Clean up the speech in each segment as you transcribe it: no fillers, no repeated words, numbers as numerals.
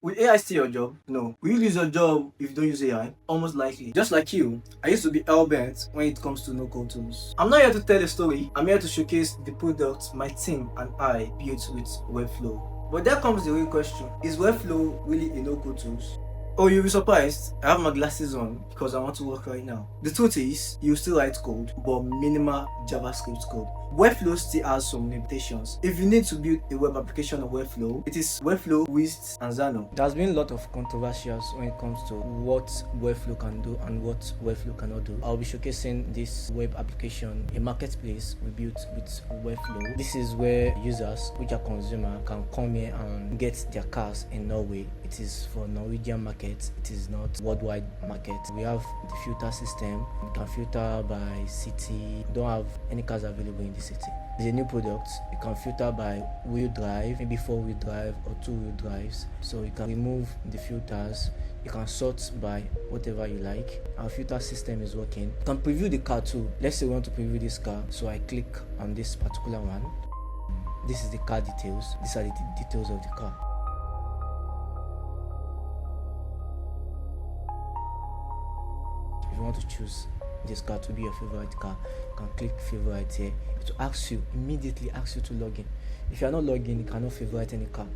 Will AI steal your job? No. Will you lose your job if you don't use AI? Almost likely. Just like you, I used to be hell-bent when it comes to no-code tools. I'm not here to tell a story. I'm here to showcase the products my team and I built with Webflow. But there comes the real question. Is Webflow really a no-code tool? Oh, you'll be surprised. I have my glasses on because I want to work right now. The truth is, you still write code, but minimal JavaScript code. Webflow still has some limitations. If you need to build a web application on Webflow, it is Webflow, Wisp, and Xano. There's been a lot of controversies when it comes to what Webflow can do and what Webflow cannot do. I'll be showcasing this web application, a marketplace we built with Webflow. This is where users, which are consumers, can come here and get their cars in Norway. It is for Norwegian market. It is not worldwide market. We have the filter system. You can filter by city. Don't have any cars available in the city. It's a new product. You can filter by wheel drive, maybe 4-wheel drive or 2-wheel drives. So you can remove the filters. You can sort by whatever you like. Our filter system is working. You can preview the car too. Let's say we want to preview this car. So I click on this particular one. This is the car details. These are the details of the car. If you want to choose this car to be your favorite car, you can click favorite here. It will immediately ask you to log in. If you are not logged in, you cannot favorite any car.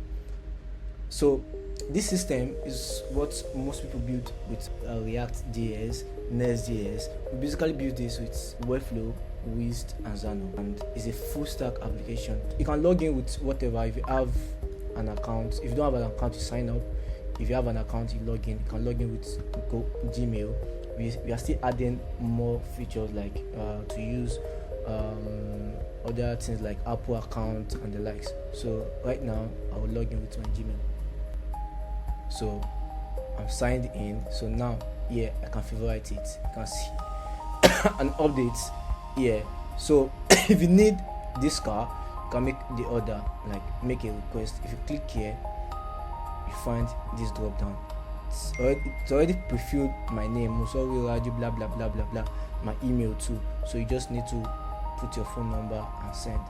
So this system is what most people build with React.js, Next.js. We basically build this with Webflow, Wisp, and Xano, and it's a full stack application. You can log in with whatever. If you have an account, if you don't have an account, you sign up. If you have an account, you log in. You can log in with Gmail. We are still adding more features like to use other things like Apple account and the likes. So right now I will log in with my Gmail. So I'm signed in. So now here I can favorite it. You can see an update here. So if you need this car, you can make the order, like make a request. If you click here, you find this drop down. It's already pre-filled my name, Musawi Raju, blah blah blah blah blah, my email too. So you just need to put your phone number and send.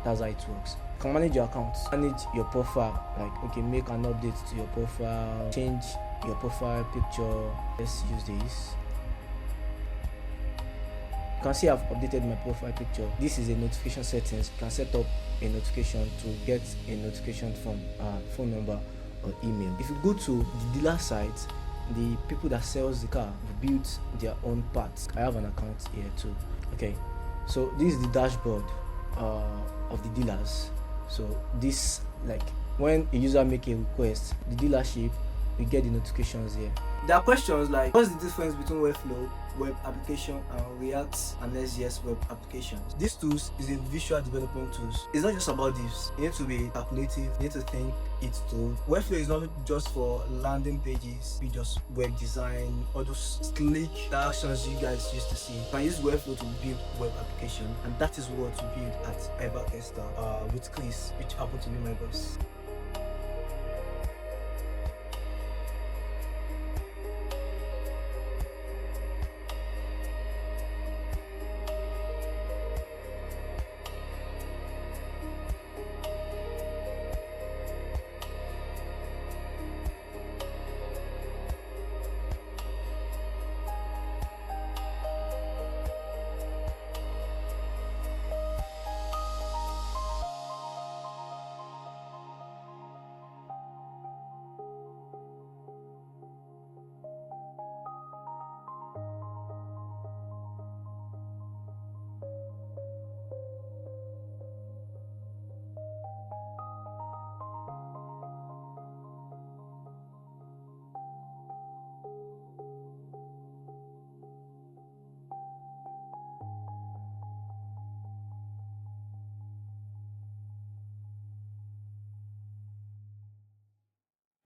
That's how it works. You can manage your account, manage your profile, like okay, make an update to your profile, change your profile picture. Let's use this. You can see I've updated my profile picture. This is a notification settings. You can set up a notification to get a notification from phone number or email. If you go to the dealer site, the people that sells the car built their own parts. I have an account here too. Okay, so this is the dashboard of the dealers. So this, like when a user make a request, the dealership will get the notifications here. There are questions like, what's the difference between Webflow web application and React and Next.js web applications? These tools is a visual development tools. It's not just about this. You need to be calculative, you need to think it through. Webflow is not just for landing pages, be just web design, all those slick actions you guys used to see. You can use Webflow to build web application, and that is what we build at Ever Esther with Chris, which happened to be my boss.